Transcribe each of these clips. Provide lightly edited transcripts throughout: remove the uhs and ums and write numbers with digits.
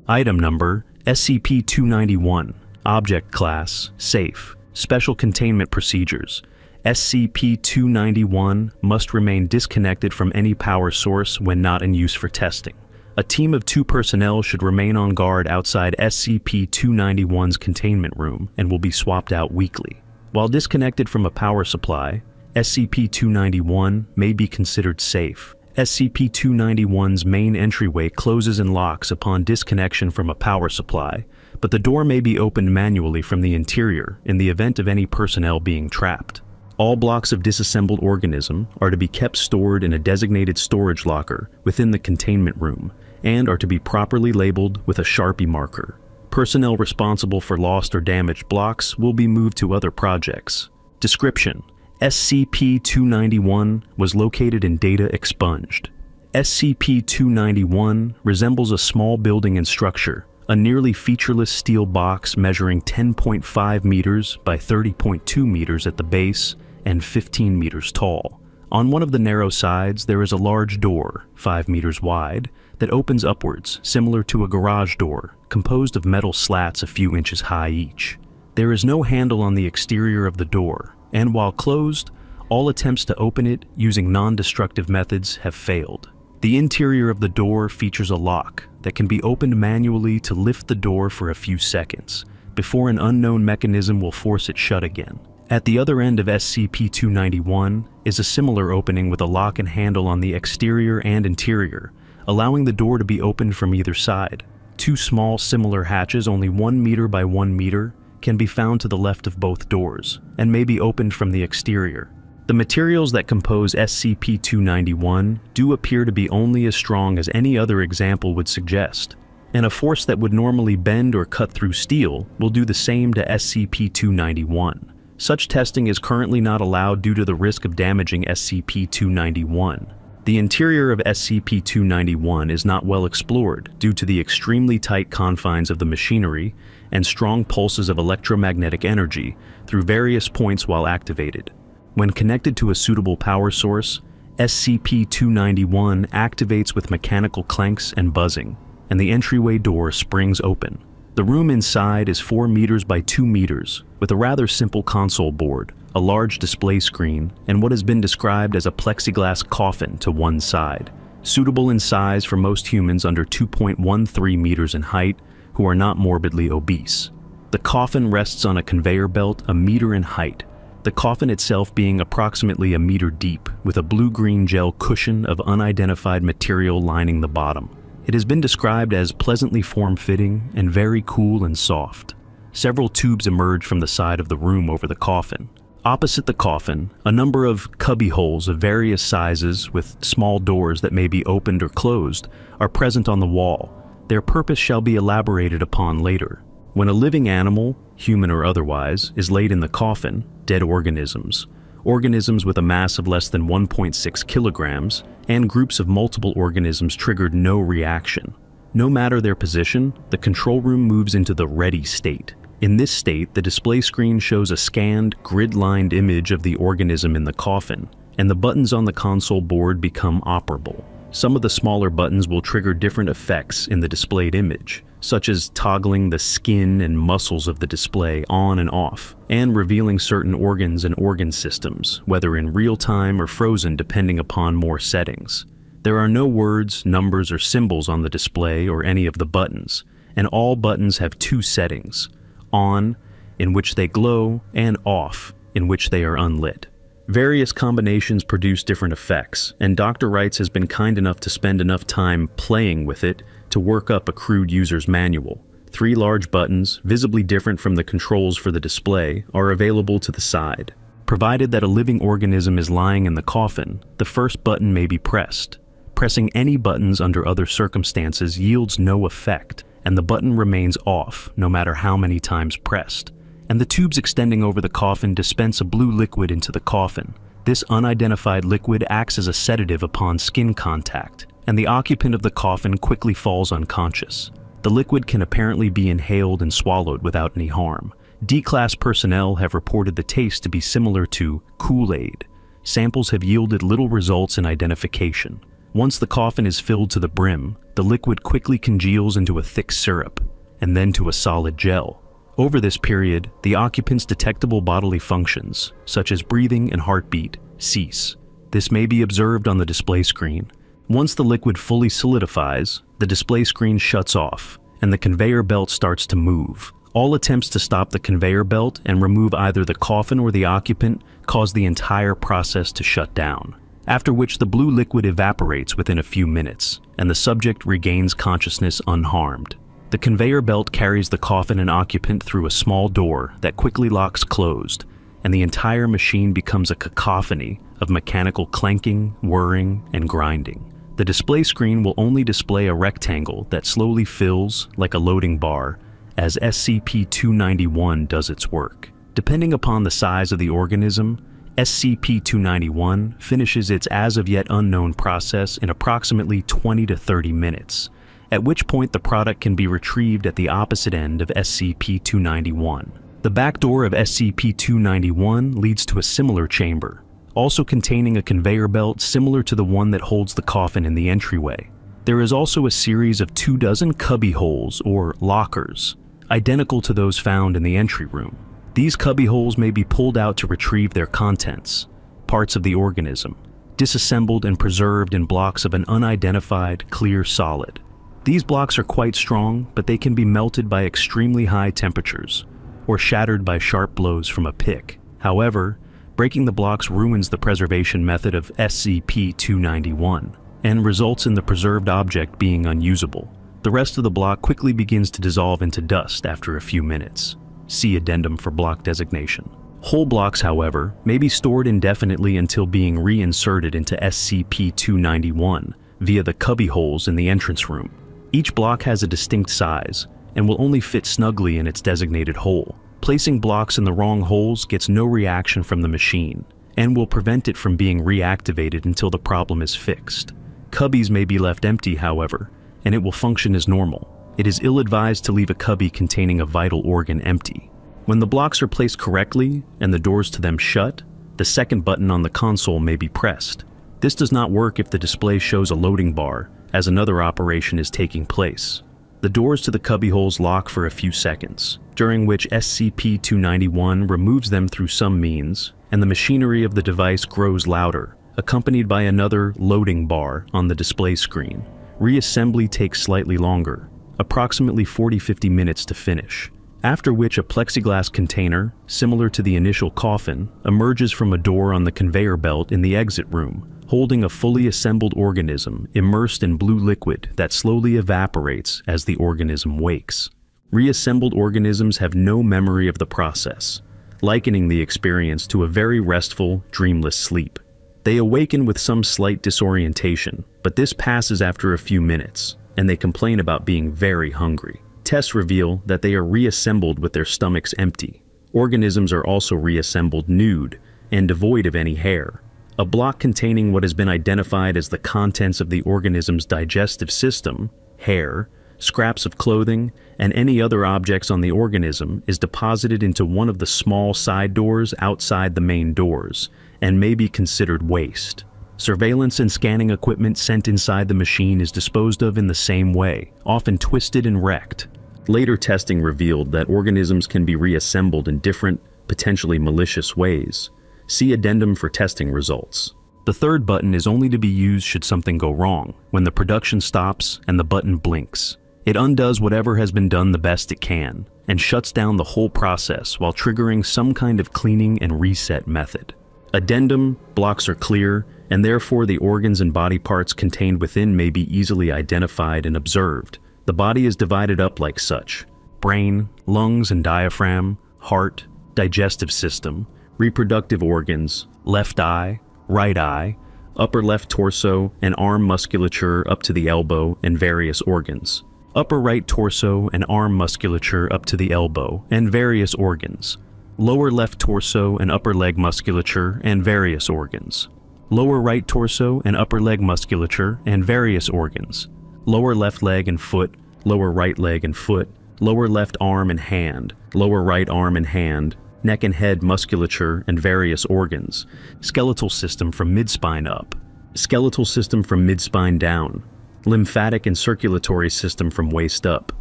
Item Number SCP-291. Object Class Safe. Special Containment Procedures. SCP-291 must remain disconnected from any power source when not in use for testing. A team of 2 personnel should remain on guard outside SCP-291's containment room and will be swapped out weekly. While disconnected from a power supply, SCP-291 may be considered safe. SCP-291's main entryway closes and locks upon disconnection from a power supply, but the door may be opened manually from the interior in the event of any personnel being trapped. All blocks of disassembled organism are to be kept stored in a designated storage locker within the containment room and are to be properly labeled with a Sharpie marker. Personnel responsible for lost or damaged blocks will be moved to other projects. Description: SCP-291 was located in data expunged. SCP-291 resembles a small building and structure, a nearly featureless steel box measuring 10.5 meters by 30.2 meters at the base and 15 meters tall. On one of the narrow sides, there is a large door, 5 meters wide, that opens upwards, similar to a garage door, composed of metal slats a few inches high each. There is no handle on the exterior of the door, and while closed, all attempts to open it using non-destructive methods have failed. The interior of the door features a lock that can be opened manually to lift the door for a few seconds, before an unknown mechanism will force it shut again. At the other end of SCP-291 is a similar opening with a lock and handle on the exterior and interior, allowing the door to be opened from either side. 2 small similar hatches only 1 meter by 1 meter can be found to the left of both doors, and may be opened from the exterior. The materials that compose SCP-291 do appear to be only as strong as any other example would suggest, and a force that would normally bend or cut through steel will do the same to SCP-291. Such testing is currently not allowed due to the risk of damaging SCP-291. The interior of SCP-291 is not well explored due to the extremely tight confines of the machinery and strong pulses of electromagnetic energy through various points while activated. When connected to a suitable power source, SCP-291 activates with mechanical clanks and buzzing, and the entryway door springs open. The room inside is 4 meters by 2 meters, with a rather simple console board, a large display screen, and what has been described as a plexiglass coffin to one side, suitable in size for most humans under 2.13 meters in height who are not morbidly obese. The coffin rests on a conveyor belt a meter in height, the coffin itself being approximately a meter deep, with a blue-green gel cushion of unidentified material lining the bottom. It has been described as pleasantly form-fitting and very cool and soft. Several tubes emerge from the side of the room over the coffin. Opposite the coffin, a number of cubby holes of various sizes with small doors that may be opened or closed are present on the wall. Their purpose shall be elaborated upon later. When a living animal, human or otherwise, is laid in the coffin, dead organisms with a mass of less than 1.6 kilograms, and groups of multiple organisms triggered no reaction. No matter their position, the control room moves into the ready state. In this state, the display screen shows a scanned, grid-lined image of the organism in the coffin, and the buttons on the console board become operable. Some of the smaller buttons will trigger different effects in the displayed image, such as toggling the skin and muscles of the display on and off, and revealing certain organs and organ systems, whether in real time or frozen depending upon more settings. There are no words, numbers, or symbols on the display or any of the buttons, and all buttons have 2 settings: on, in which they glow, and off, in which they are unlit. Various combinations produce different effects, and Dr. Wrights has been kind enough to spend enough time playing with it to work up a crude user's manual. 3 large buttons, visibly different from the controls for the display, are available to the side. Provided that a living organism is lying in the coffin, the first button may be pressed. Pressing any buttons under other circumstances yields no effect, and the button remains off no matter how many times pressed. And the tubes extending over the coffin dispense a blue liquid into the coffin. This unidentified liquid acts as a sedative upon skin contact, and the occupant of the coffin quickly falls unconscious. The liquid can apparently be inhaled and swallowed without any harm. D-Class personnel have reported the taste to be similar to Kool-Aid. Samples have yielded little results in identification. Once the coffin is filled to the brim, the liquid quickly congeals into a thick syrup, and then to a solid gel. Over this period, the occupant's detectable bodily functions, such as breathing and heartbeat, cease. This may be observed on the display screen. Once the liquid fully solidifies, the display screen shuts off, and the conveyor belt starts to move. All attempts to stop the conveyor belt and remove either the coffin or the occupant cause the entire process to shut down, after which the blue liquid evaporates within a few minutes, and the subject regains consciousness unharmed. The conveyor belt carries the coffin and occupant through a small door that quickly locks closed, and the entire machine becomes a cacophony of mechanical clanking, whirring, and grinding. The display screen will only display a rectangle that slowly fills, like a loading bar, as SCP-291 does its work. Depending upon the size of the organism, SCP-291 finishes its as-of-yet unknown process in approximately 20 to 30 minutes, at which point the product can be retrieved at the opposite end of SCP-291. The back door of SCP-291 leads to a similar chamber, also containing a conveyor belt similar to the one that holds the coffin in the entryway. There is also a series of 24 cubby holes, or lockers, identical to those found in the entry room. These cubby holes may be pulled out to retrieve their contents, parts of the organism, disassembled and preserved in blocks of an unidentified, clear solid. These blocks are quite strong, but they can be melted by extremely high temperatures, or shattered by sharp blows from a pick. However, breaking the blocks ruins the preservation method of SCP-291, and results in the preserved object being unusable. The rest of the block quickly begins to dissolve into dust after a few minutes. See addendum for block designation. Whole blocks, however, may be stored indefinitely until being reinserted into SCP-291 via the cubby holes in the entrance room. Each block has a distinct size and will only fit snugly in its designated hole. Placing blocks in the wrong holes gets no reaction from the machine and will prevent it from being reactivated until the problem is fixed. Cubbies may be left empty, however, and it will function as normal. It is ill-advised to leave a cubby containing a vital organ empty. When the blocks are placed correctly and the doors to them shut, the second button on the console may be pressed. This does not work if the display shows a loading bar, as another operation is taking place. The doors to the cubbyholes lock for a few seconds, during which SCP-291 removes them through some means, and the machinery of the device grows louder, accompanied by another loading bar on the display screen. Reassembly takes slightly longer, approximately 40-50 minutes to finish, after which a plexiglass container, similar to the initial coffin, emerges from a door on the conveyor belt in the exit room, holding a fully assembled organism immersed in blue liquid that slowly evaporates as the organism wakes. Reassembled organisms have no memory of the process, likening the experience to a very restful, dreamless sleep. They awaken with some slight disorientation, but this passes after a few minutes, and they complain about being very hungry. Tests reveal that they are reassembled with their stomachs empty. Organisms are also reassembled nude and devoid of any hair. A block containing what has been identified as the contents of the organism's digestive system, hair, scraps of clothing, and any other objects on the organism is deposited into one of the small side doors outside the main doors, and may be considered waste. Surveillance and scanning equipment sent inside the machine is disposed of in the same way, often twisted and wrecked. Later testing revealed that organisms can be reassembled in different, potentially malicious ways. See addendum for testing results. The third button is only to be used should something go wrong, when the production stops and the button blinks. It undoes whatever has been done the best it can, and shuts down the whole process while triggering some kind of cleaning and reset method. Addendum: blocks are clear, and therefore the organs and body parts contained within may be easily identified and observed. The body is divided up like such: brain, lungs and diaphragm, heart, digestive system, reproductive organs, left eye, right eye, upper left torso and arm musculature up to the elbow and various organs, upper right torso and arm musculature up to the elbow and various organs, lower left torso and upper leg musculature and various organs, lower right torso and upper leg musculature and various organs, lower left leg and foot, lower right leg and foot, lower left arm and hand, lower right arm and hand, neck and head musculature and various organs, skeletal system from mid-spine up, Skeletal system from mid-spine down. Lymphatic and circulatory system from waist up.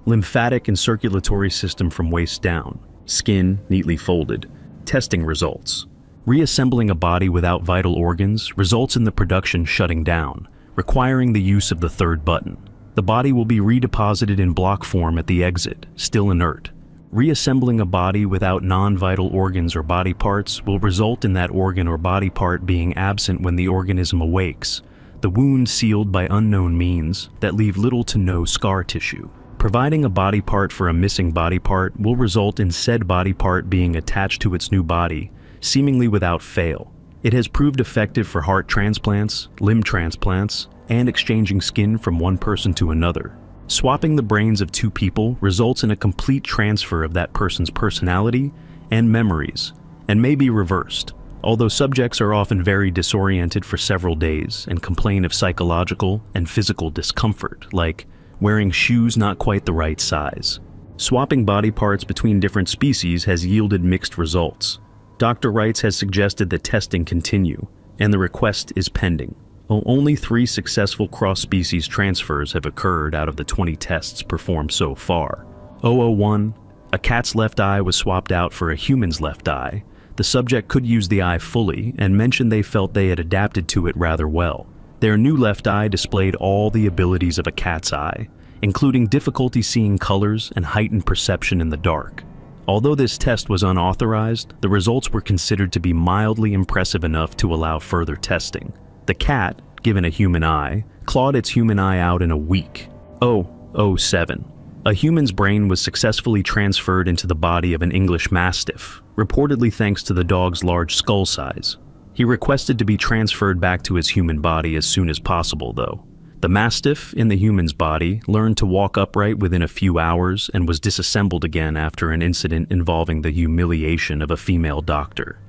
Lymphatic and circulatory system from waist down. Skin neatly folded. Testing results. Reassembling a body without vital organs results in the production shutting down, requiring the use of the third button. The body will be redeposited in block form at the exit, still inert. Reassembling a body without non-vital organs or body parts will result in that organ or body part being absent when the organism awakes, the wound sealed by unknown means that leave little to no scar tissue. Providing a body part for a missing body part will result in said body part being attached to its new body, seemingly without fail. It has proved effective for heart transplants, limb transplants, and exchanging skin from one person to another. Swapping the brains of two people results in a complete transfer of that person's personality and memories, and may be reversed, although subjects are often very disoriented for several days and complain of psychological and physical discomfort, like wearing shoes not quite the right size. Swapping body parts between different species has yielded mixed results. Dr. Wrights has suggested that testing continue, and the request is pending. Only 3 successful cross-species transfers have occurred out of the 20 tests performed so far. 001, a cat's left eye was swapped out for a human's left eye. The subject could use the eye fully and mentioned they felt they had adapted to it rather well. Their new left eye displayed all the abilities of a cat's eye, including difficulty seeing colors and heightened perception in the dark. Although this test was unauthorized, the results were considered to be mildly impressive enough to allow further testing. The cat, given a human eye, clawed its human eye out in a week. 007. A human's brain was successfully transferred into the body of an English Mastiff, reportedly thanks to the dog's large skull size. He requested to be transferred back to his human body as soon as possible, though. The Mastiff in the human's body learned to walk upright within a few hours and was disassembled again after an incident involving the humiliation of a female doctor.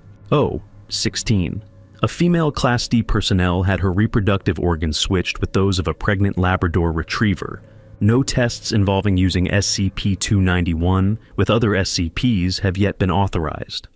16. A female Class D personnel had her reproductive organs switched with those of a pregnant Labrador retriever. No tests involving using SCP-291 with other SCPs have yet been authorized.